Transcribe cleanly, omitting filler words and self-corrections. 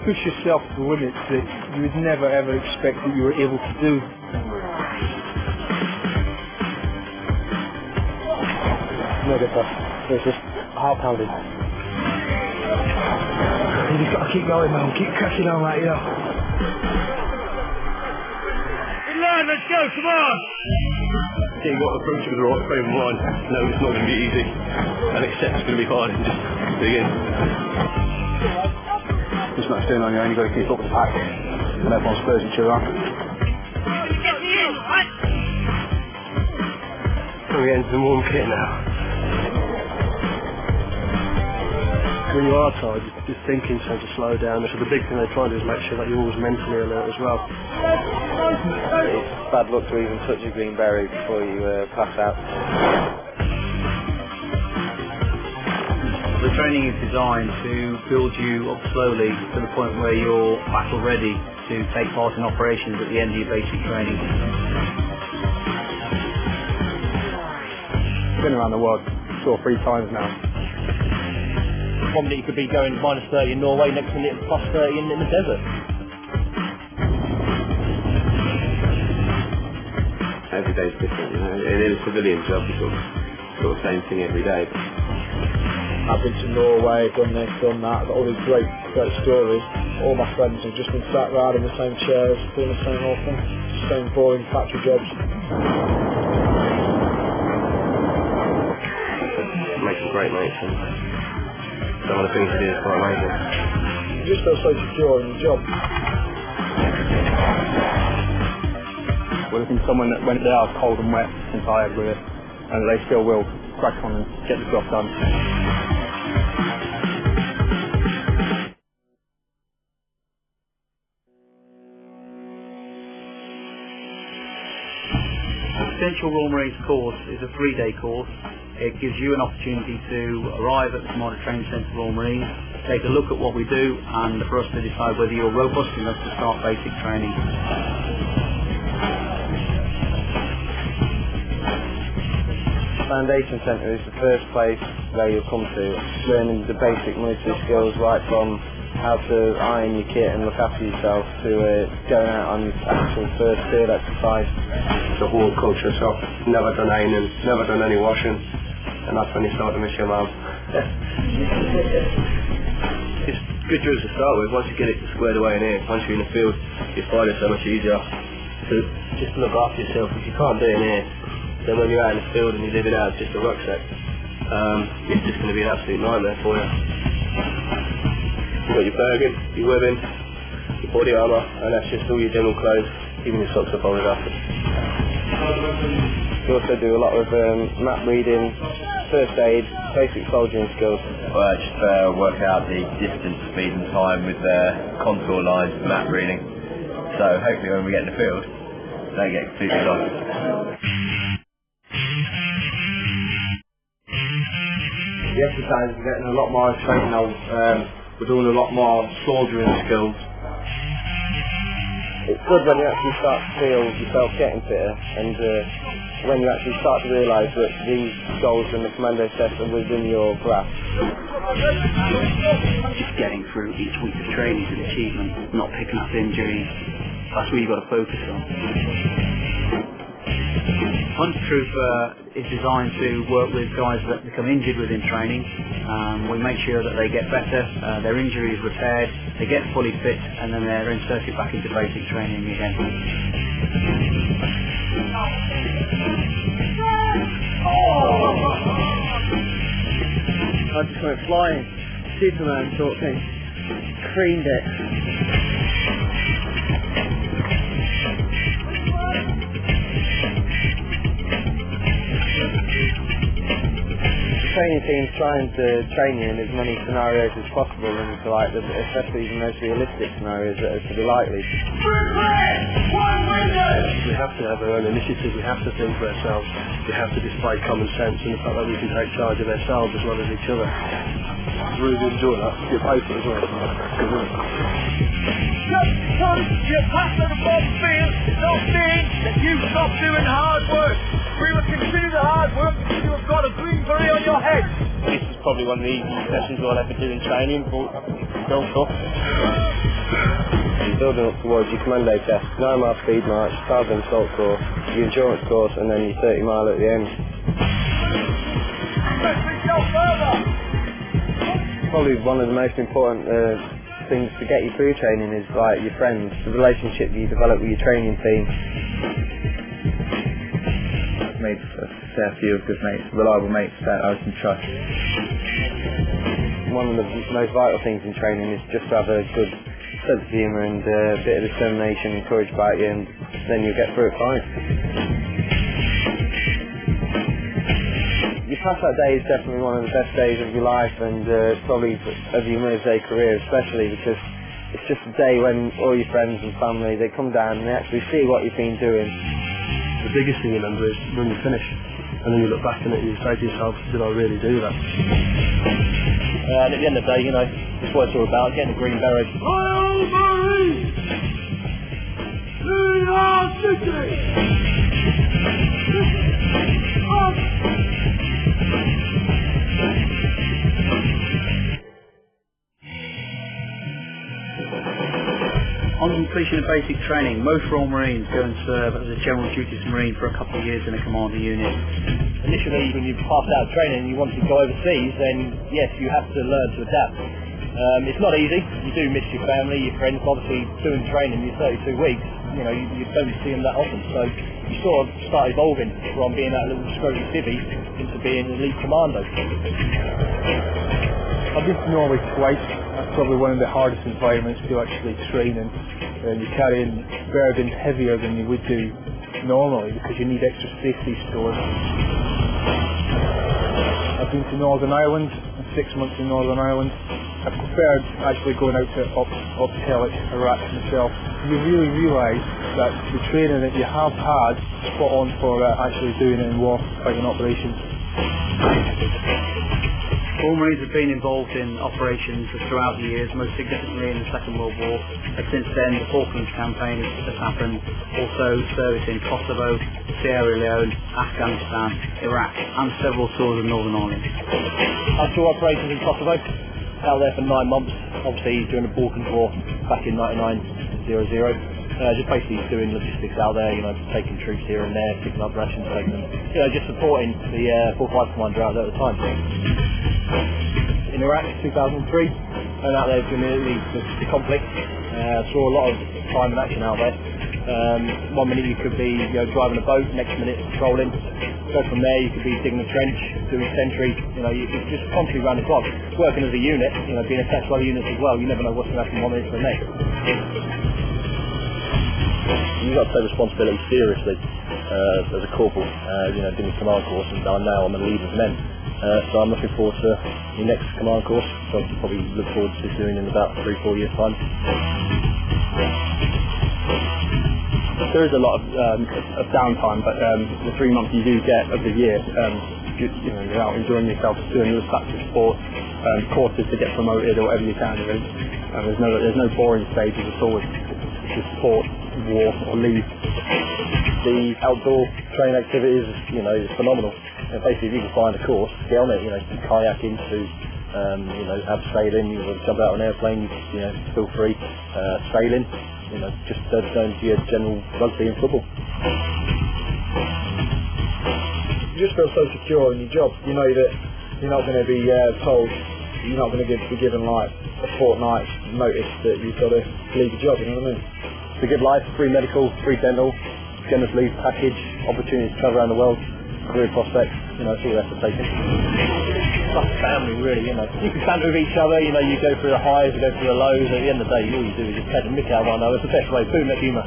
push yourself to limits that you would never ever expect that you were able to do. No good stuff. It's just heart pounding. You just got to keep going, man. Keep cracking on like you know. Good lad, let's go, come on! Yeah, you've got to approach it with the right frame of mind. No, it's not going to be easy. And accept it's going to be hard and just dig in. There's much doing on your own, you've got to keep up with the pack. And everyone's spurs each other on. We're getting some warm kit now. When you are tired, your thinking tends to slow down. So the big thing they try and do is make sure that you're always mentally alert as well. It's bad luck to even touch a green berry before you pass out. The training is designed to build you up slowly to the point where you're battle ready to take part in operations at the end of your basic training. I've been around the world 2 or 3 times now. One minute you could be going -30 in Norway, next minute +30 in the desert. Every day's different, you know. In a civilian job, it's sort of same thing every day. I've been to Norway, done this, done that, I've got all these great stories. All my friends have just been sat around in the same chairs, doing the same old thing, same boring factory jobs. Make some great mates and some of the things you do is quite amazing. You just feel so secure in your job. We're looking for someone that when they are cold and wet and tired with it, and they still will crack on and get the job done. The Essential Royal Marines course is a 3-day course. It gives you an opportunity to arrive at the Commander Training Centre Royal Marines, take a look at what we do, and for us to decide whether you're robust enough to start basic training. Foundation Centre is the first place where you'll come to, learning the basic military skills right from how to iron your kit and look after yourself to going out on your actual first field exercise. The whole culture shock, never done ironing, never done any washing, and that's when you start to miss your mum. It's good drills to start with. Once you get it squared away in here, once you're in the field, you find it so much easier to just look after yourself. If you can't do it in here, then when you're out in the field and you live it out, it's just a rucksack. It's just going to be an absolute nightmare for you. You've got your bergen, your webbing, your body armour, and that's just all your general clothes, even your socks are folded after. We also do a lot of map reading, first aid, basic soldiering skills. Well, just work out the distance, speed and time with contour lines and map reading. So hopefully when we get in the field, they don't get completely lost. The exercise is getting a lot more training now. We're doing a lot more soldiering skills. It's good when you actually start to feel yourself getting fitter, and when you actually start to realise that these goals and the commando sets are within your grasp. Just getting through each week of training is an achievement, not picking up injuries. That's what you've got to focus on. Hunt Troop is designed to work with guys that become injured within training. We make sure that they get better, their injury is repaired, they get fully fit, and then they're inserted back into basic training again. I just went flying, Superman sort of thing, creamed it. Training teams trying to train you in as many scenarios as possible, and to like especially the most realistic scenarios that are to be likely. We have to have our own initiative, we have to think for ourselves, we have to display common sense and the fact that we can take charge of ourselves as well as each other. I really enjoy that. Get paid for it as well. Good work. Just because you pass on the ball field, it don't mean that you stop doing hard work. We will continue the hard work until you have got a green beret on your head. This is probably one of the easiest sessions I'll ever do in training for golf course. You're building up towards your commando test, 9 mile speed march, 1000 salt course, your endurance course, and then your 30 mile at the end. Probably one of the most important things to get you through training is like your friends, the relationship you develop with your training team. I've made a fair few of good mates, reliable mates that I can trust. One of the most vital things in training is just to have a good sense of humour and a bit of determination and courage about you, and then you'll get through it fine. Your pass-out day is definitely one of the best days of your life, and probably of your military career especially, because it's just a day when all your friends and family, they come down and they actually see what you've been doing. The biggest thing you remember is when you finish, and then you look back on it and you say to yourself, did I really do that? And at the end of the day, you know, that's what it's all about, getting a green beret. On completion of basic training, most Royal Marines go and serve as a General Duties Marine for a couple of years in a commander unit. Initially, when you pass out training and you want to go overseas, then yes, you have to learn to adapt. It's not easy. You do miss your family, your friends. Obviously, doing training, you're 32 weeks, you know, you don't see them that often. So you sort of start evolving from being that little scroty civvy into being an elite commando. I've been to Norway twice. That's probably one of the hardest environments to actually train in. You're carrying burdens heavier than you would do normally because you need extra safety stores. I've been to Northern Ireland, 6 months in Northern Ireland. I preferred actually going out to Optelic, Iraq myself. You really realise that the training that you have had is spot on for actually doing it in war, fighting operations. Royal Marines have been involved in operations throughout the years, most significantly in the Second World War. And since then, the Falklands campaign has happened. Also, service in Kosovo, Sierra Leone, Afghanistan, Iraq, and several tours of Northern Ireland. I saw operations in Kosovo, out there for 9 months, obviously during the Balkans War back in 1999-00. Just basically doing logistics out there, you know, taking troops here and there, picking up rations, taking them, you know, just supporting the 4th Commander out there at the time. In Iraq, 2003, and out there during the conflict, saw a lot of time and action out there. 1 minute you could be, you know, driving a boat, next minute patrolling. Go from there, you could be digging a trench, doing sentry. You know, you're just constantly round the clock, working as a unit. You know, being attached to other units as well. You never know what's going to happen 1 minute to the next. You've got to take responsibility seriously as a corporal. You know, doing the command course, and now I'm a leader of men. So I'm looking forward to the next command course, so I'll probably look forward to doing in about 3-4 years' time. There is a lot of downtime, but the 3 months you do get of the year, you know, you're out enjoying yourself, doing all sorts of sport, courses to get promoted or whatever you can. Really. There's no boring stages at all. It's just sport, war, or leave. The outdoor training activities, you know, is phenomenal. And basically, if you can find a course, get on it. You know, kayaking to, you know, abseiling. You want to jump out on an airplane, you know, feel free. Sailing, you know, just going to your general rugby and football. You just feel so secure in your job. You know that you're not going to be told, you're not going to be given like a fortnight's notice that you've got to leave your job. You know what I mean? It's a good life. Free medical, free dental, generous leave package, opportunities to travel around the world. Career prospects, you know, it's all there for taking. It's like a family, really, you know. You can banter with each other, you know, you go through the highs, you go through the lows, at the end of the day, all you do is just take the mick out of one another. It's the best way, boom, that's humour.